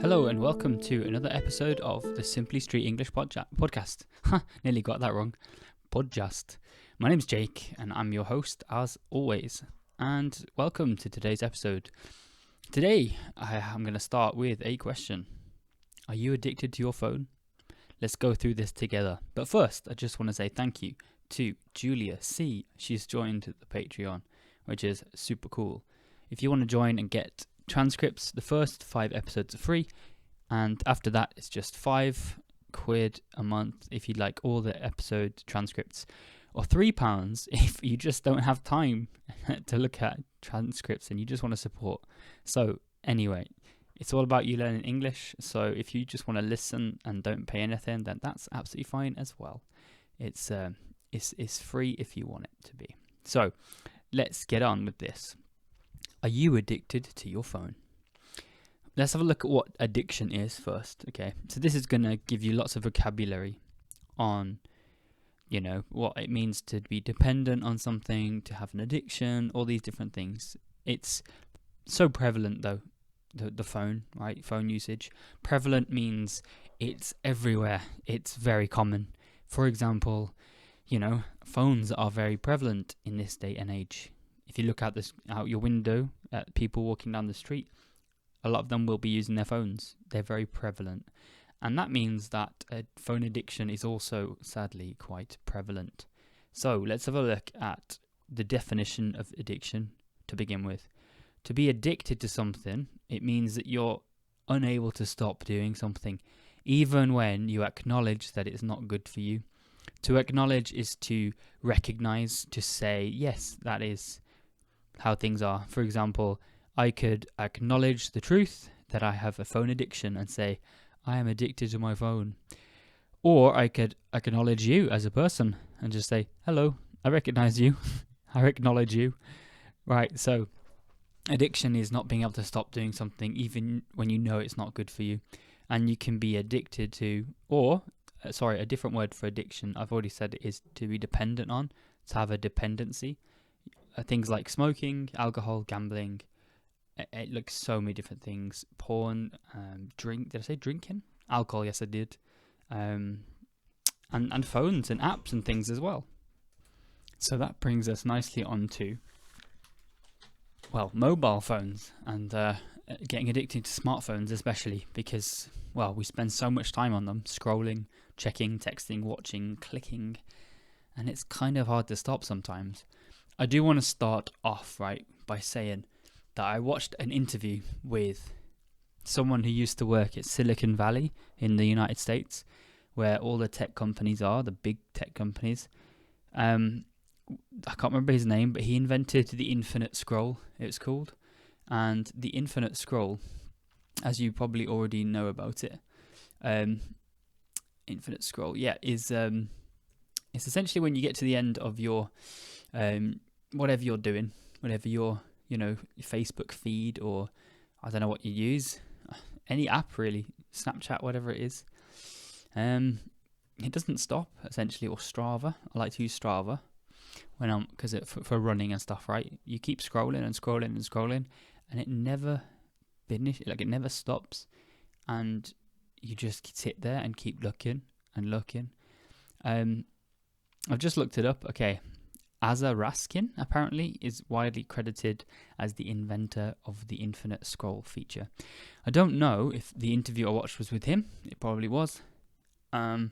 Hello and welcome to another episode of the Simply Street English podcast. Nearly got that wrong. Podcast. My name's Jake and I'm your host as always. And welcome to today's episode. Today I'm going to start with a question. Are you addicted to your phone? Let's go through this together. But first, I just want to say thank you to Julia C. She's joined the Patreon, which is super cool. If you want to join and get transcripts, the first 5 episodes are free, and after that it's just £5 a month if you'd like all the episode transcripts, or £3 if you just don't have time to look at transcripts and you just want to support. So anyway, it's all about you learning English, so if you just want to listen and don't pay anything, then that's absolutely fine as well. It's free if you want it to be. So let's get on with this. Are you addicted to your phone? Let's have a look at what addiction is first, okay? So this is going to give you lots of vocabulary on, what it means to be dependent on something, to have an addiction, all these different things. It's so prevalent though, the phone, right? Phone usage. Prevalent means it's everywhere. It's very common. For example, phones are very prevalent in this day and age. If you look out your window at people walking down the street, a lot of them will be using their phones. They're very prevalent. And that means that phone addiction is also, sadly, quite prevalent. So let's have a look at the definition of addiction to begin with. To be addicted to something, it means that you're unable to stop doing something, even when you acknowledge that it's not good for you. To acknowledge is to recognize, to say, yes, that is how things are. For example, I could acknowledge the truth that I have a phone addiction and say, I am addicted to my phone. Or I could acknowledge you as a person and just say, hello, I recognize you. I acknowledge you. Right, so addiction is not being able to stop doing something even when you know it's not good for you. And you can be addicted to, a different word for addiction, I've already said it is to be dependent on, to have a dependency. Things like smoking, alcohol, gambling, it looks so many different things. Porn, did I say drinking? Alcohol, yes I did. And phones and apps and things as well. So that brings us nicely on to, mobile phones and getting addicted to smartphones especially because, we spend so much time on them, scrolling, checking, texting, watching, clicking, and it's kind of hard to stop sometimes. I do want to start off, by saying that I watched an interview with someone who used to work at Silicon Valley in the United States, where all the tech companies are, the big tech companies. I can't remember his name, but he invented the infinite scroll, it's called. And the infinite scroll, as you probably already know about it, infinite scroll, is it's essentially when you get to the end of your whatever you're doing, whatever your Facebook feed, or I don't know what you use, any app really, Snapchat, whatever it is, it doesn't stop essentially. Or Strava, I like to use Strava when because for running and stuff, right? You keep scrolling and scrolling and scrolling, and it never finishes, it never stops, and you just sit there and keep looking and looking. I've just looked it up. Okay. Asa Raskin apparently is widely credited as the inventor of the infinite scroll feature. I don't know if the interview I watched was with him. It probably was. I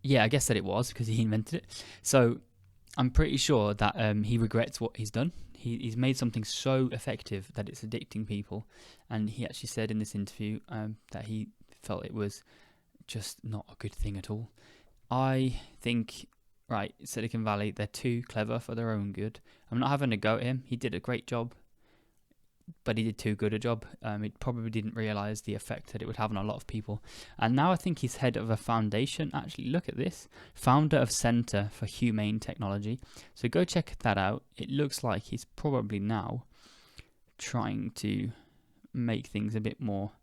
guess that it was because he invented it. So I'm pretty sure that he regrets what he's done. He's made something so effective that it's addicting people. And he actually said in this interview that he felt it was just not a good thing at all. I think, Silicon Valley, they're too clever for their own good. I'm not having a go at him. He did a great job, but he did too good a job. He probably didn't realize the effect that it would have on a lot of people. And now I think he's head of a foundation. Actually, look at this. Founder of Center for Humane Technology. So go check that out. It looks like he's probably now trying to make things a bit more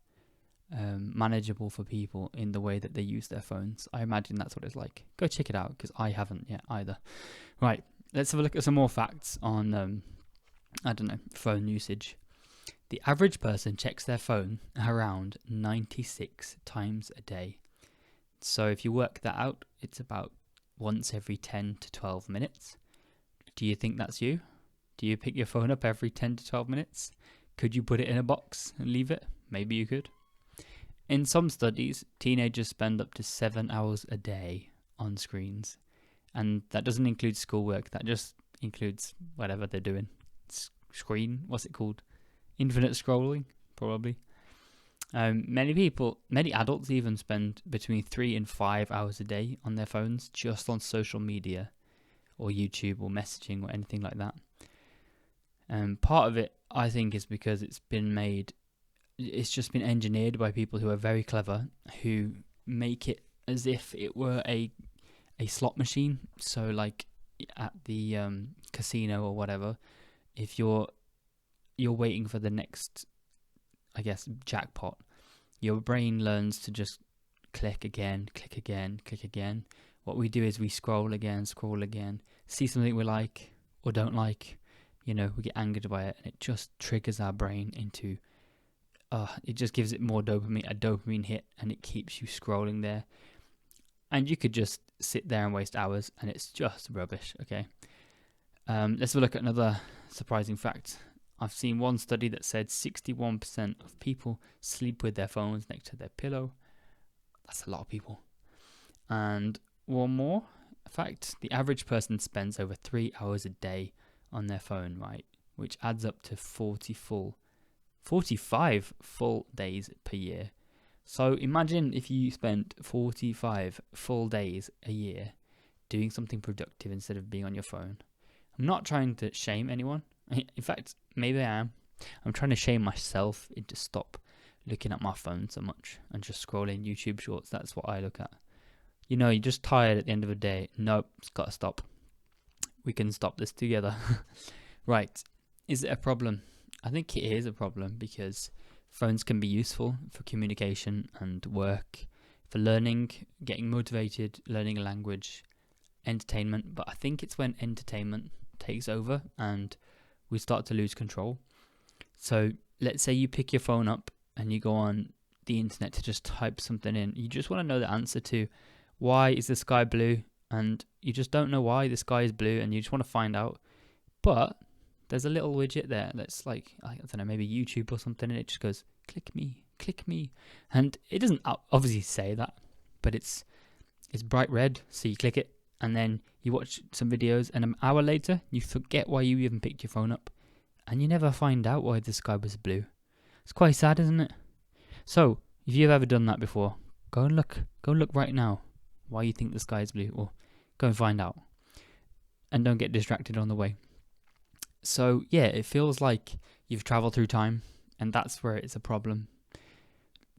manageable for people in the way that they use their phones. I imagine that's what it's like. Go check it out because I haven't yet either. Right, let's have a look at some more facts on phone usage. The average person checks their phone around 96 times a day. So if you work that out, it's about once every 10 to 12 minutes. Do you think that's you? Do you pick your phone up every 10 to 12 minutes? Could you put it in a box and leave it? Maybe you could. In some studies, teenagers spend up to 7 hours a day on screens. And that doesn't include schoolwork. That just includes whatever they're doing. Screen, what's it called? Infinite scrolling, probably. Many adults even spend between 3 and 5 hours a day on their phones just on social media or YouTube or messaging or anything like that. Part of it, I think, is because it's just been engineered by people who are very clever, who make it as if it were a slot machine. So like at the casino or whatever, if you're waiting for the next, I guess, jackpot, your brain learns to just click again. What we do is we scroll again, see something we like or don't like, we get angered by it, and it just triggers our brain into, it just gives it more dopamine, a dopamine hit, and it keeps you scrolling there. And you could just sit there and waste hours, and it's just rubbish, okay? Let's have a look at another surprising fact. I've seen one study that said 61% of people sleep with their phones next to their pillow. That's a lot of people. And one more fact, the average person spends over 3 hours a day on their phone, right? Which adds up to 45 full days per year. So imagine if you spent 45 full days a year doing something productive instead of being on your phone. I'm not trying to shame anyone. In fact, maybe I am. I'm trying to shame myself into stop looking at my phone so much and just scrolling YouTube shorts. That's what I look at. You're just tired at the end of the day. Nope, it's got to stop. We can stop this together. Right. Is it a problem? I think it is a problem because phones can be useful for communication and work, for learning, getting motivated, learning a language, entertainment. But I think it's when entertainment takes over and we start to lose control. So let's say you pick your phone up and you go on the internet to just type something in. You just want to know the answer to why is the sky blue, and you just don't know why the sky is blue and you just want to find out. But there's a little widget there that's like, I don't know, maybe YouTube or something, and it just goes, click me. And it doesn't obviously say that, but it's bright red, so you click it, and then you watch some videos, and an hour later, you forget why you even picked your phone up, and you never find out why the sky was blue. It's quite sad, isn't it? So, if you've ever done that before, go and look right now why you think the sky is blue, or go and find out. And don't get distracted on the way. So, yeah, it feels like you've traveled through time, and that's where it's a problem.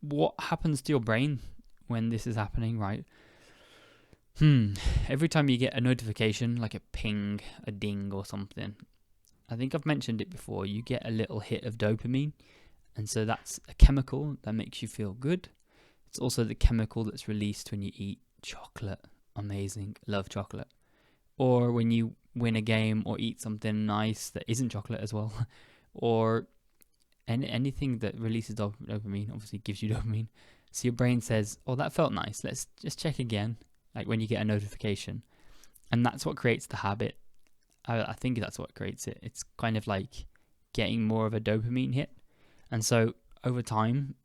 What happens to your brain when this is happening, right? Every time you get a notification, like a ping, a ding or something, I think I've mentioned it before, you get a little hit of dopamine. And so that's a chemical that makes you feel good. It's also the chemical that's released when you eat chocolate. Amazing. Love chocolate. Or when you win a game or eat something nice that isn't chocolate as well. Or anything that releases dopamine obviously gives you dopamine. So your brain says, oh, that felt nice. Let's just check again. Like when you get a notification. And that's what creates the habit. I think that's what creates it. It's kind of like getting more of a dopamine hit. And so over time,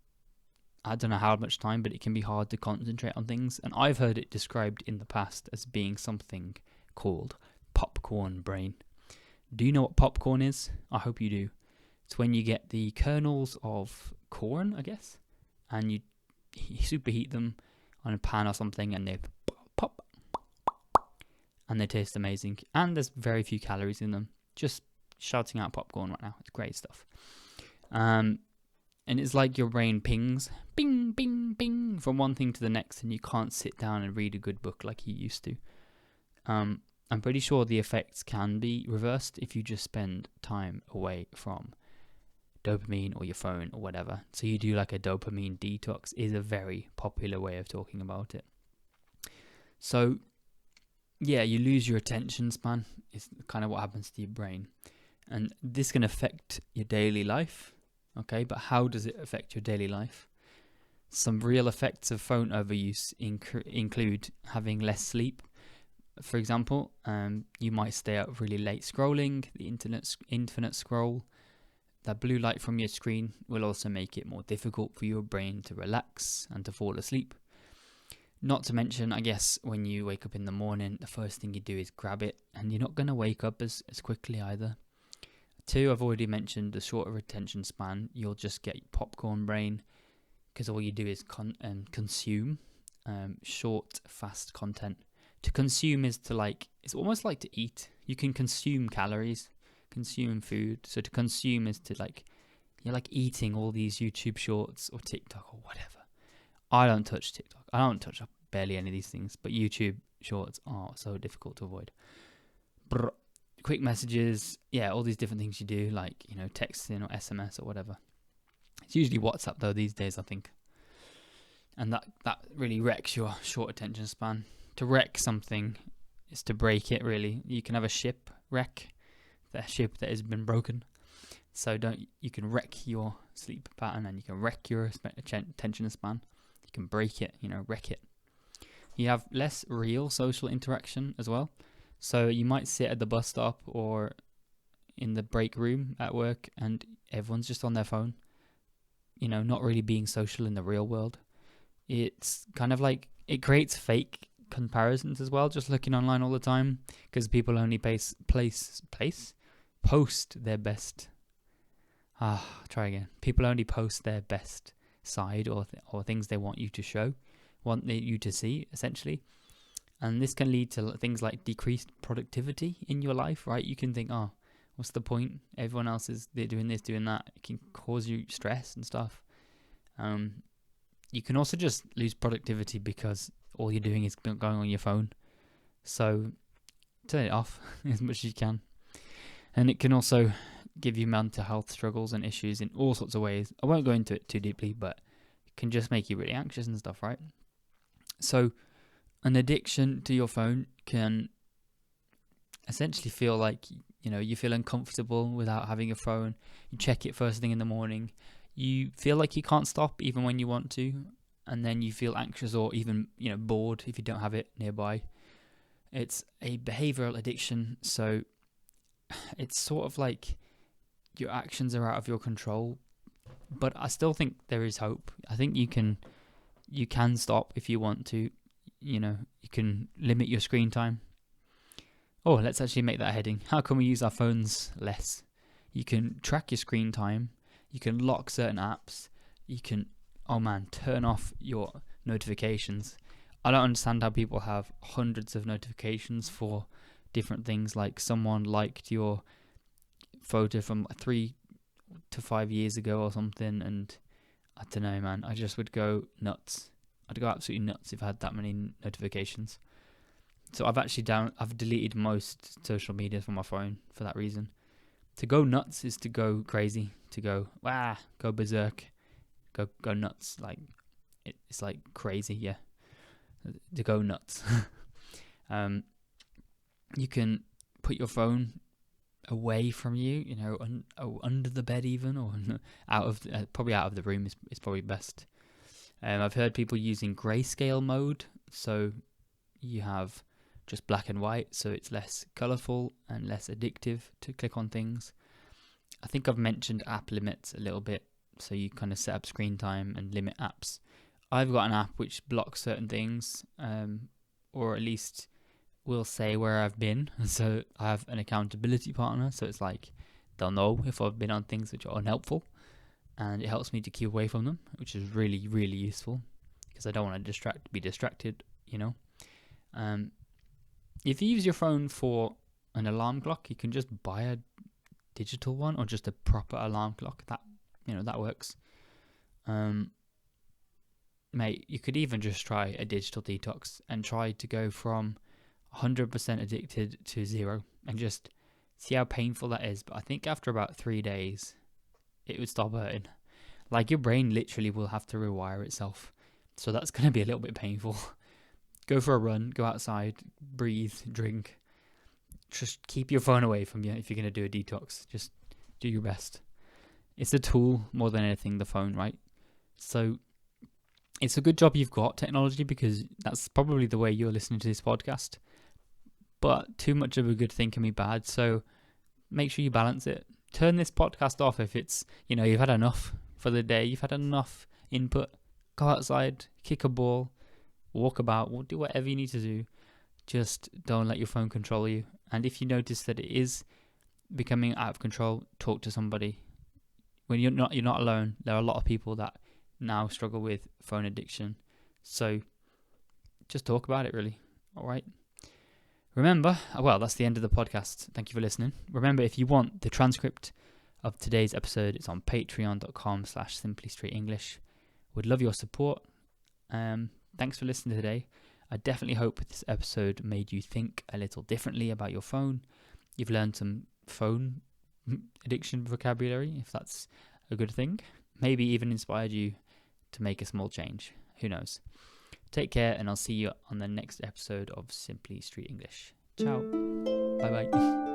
I don't know how much time, but it can be hard to concentrate on things. And I've heard it described in the past as being something called popcorn brain. Do you know what popcorn is? I hope you do. It's when you get the kernels of corn, I guess, and you superheat them on a pan or something, and they pop, and they taste amazing. And there's very few calories in them. Just shouting out popcorn right now. It's great stuff. And it's like your brain pings, bing, bing, bing, from one thing to the next, and you can't sit down and read a good book like you used to. I'm pretty sure the effects can be reversed if you just spend time away from dopamine or your phone or whatever. So you do like a dopamine detox is a very popular way of talking about it. So yeah, you lose your attention span is kind of what happens to your brain. And this can affect your daily life. Okay, but how does it affect your daily life? Some real effects of phone overuse include having less sleep. For example, you might stay up really late scrolling, the infinite scroll. That blue light from your screen will also make it more difficult for your brain to relax and to fall asleep. Not to mention, I guess, when you wake up in the morning, the first thing you do is grab it, and you're not going to wake up as quickly either. 2, I've already mentioned the shorter attention span. You'll just get popcorn brain because all you do is consume short, fast content. To consume is to it's almost like to eat. You can consume calories, consume food. So to consume is to you're eating all these YouTube shorts or TikTok or whatever. I don't touch TikTok. I don't touch barely any of these things, but YouTube shorts are so difficult to avoid. Quick messages, all these different things you do, texting or SMS or whatever. It's usually WhatsApp though these days, I think. And that really wrecks your short attention span. To wreck something is to break it, really. You can have a ship wreck, the ship that has been broken. So you can wreck your sleep pattern, and you can wreck your attention span. You can break it, wreck it. You have less real social interaction as well. So you might sit at the bus stop or in the break room at work and everyone's just on their phone, not really being social in the real world. It's kind of it creates fake comparisons as well, just looking online all the time, because people only post their best. People only post their best side or things they want you to show, want you to see, essentially. And this can lead to things like decreased productivity in your life, right? You can think, what's the point? Everyone else they're doing this, doing that. It can cause you stress and stuff. You can also just lose productivity because all you're doing is going on your phone. So turn it off as much as you can. And it can also give you mental health struggles and issues in all sorts of ways. I won't go into it too deeply, but it can just make you really anxious and stuff, right? So an addiction to your phone can essentially feel like, you feel uncomfortable without having a phone. You check it first thing in the morning. You feel like you can't stop even when you want to. And then you feel anxious or even, bored if you don't have it nearby. It's a behavioral addiction. So it's sort of like your actions are out of your control. But I still think there is hope. I think you can stop if you want to. You can limit your screen time. Oh, let's actually make that a heading. How can we use our phones less? You can track your screen time. You can lock certain apps. You can, turn off your notifications. I don't understand how people have hundreds of notifications for different things. Like someone liked your photo from 3 to 5 years ago or something, and I don't know, man. I just would go nuts. I'd go absolutely nuts if I had that many notifications. So I've deleted most social media from my phone for that reason. To go nuts is to go crazy, to go berserk, go nuts. It's like crazy, yeah. To go nuts. You can put your phone away from you, under the bed even, or probably out of the room is probably best. I've heard people using grayscale mode, so you have just black and white, so it's less colourful and less addictive to click on things. I think I've mentioned app limits a little bit, so you kind of set up screen time and limit apps. I've got an app which blocks certain things, or at least will say where I've been, so I have an accountability partner, so it's like they'll know if I've been on things which are unhelpful, and it helps me to keep away from them, which is really, really useful, because I don't want to be distracted, If you use your phone for an alarm clock, you can just buy a digital one or just a proper alarm clock. That works. Mate, you could even just try a digital detox and try to go from 100% addicted to 0 and just see how painful that is. But I think after about 3 days, it would stop hurting. Your brain literally will have to rewire itself. So that's going to be a little bit painful. Go for a run, go outside, breathe, drink. Just keep your phone away from you if you're going to do a detox. Just do your best. It's a tool more than anything, the phone, right? So it's a good job you've got technology, because that's probably the way you're listening to this podcast. But too much of a good thing can be bad. So make sure you balance it. Turn this podcast off if it's, you've had enough for the day. You've had enough input. Go outside, kick a ball, walk about, do whatever you need to do. Just don't let your phone control you. And if you notice that it is becoming out of control, talk to somebody. When you're not alone. There are a lot of people that now struggle with phone addiction. So just talk about it, really. All right. Remember, that's the end of the podcast. Thank you for listening. Remember, if you want the transcript of today's episode, it's on patreon.com/simplystreetenglish. Would love your support. Thanks for listening today. I definitely hope this episode made you think a little differently about your phone. You've learned some phone addiction vocabulary, if that's a good thing. Maybe even inspired you to make a small change. Who knows? Take care, and I'll see you on the next episode of Simply Street English. Ciao. Bye bye.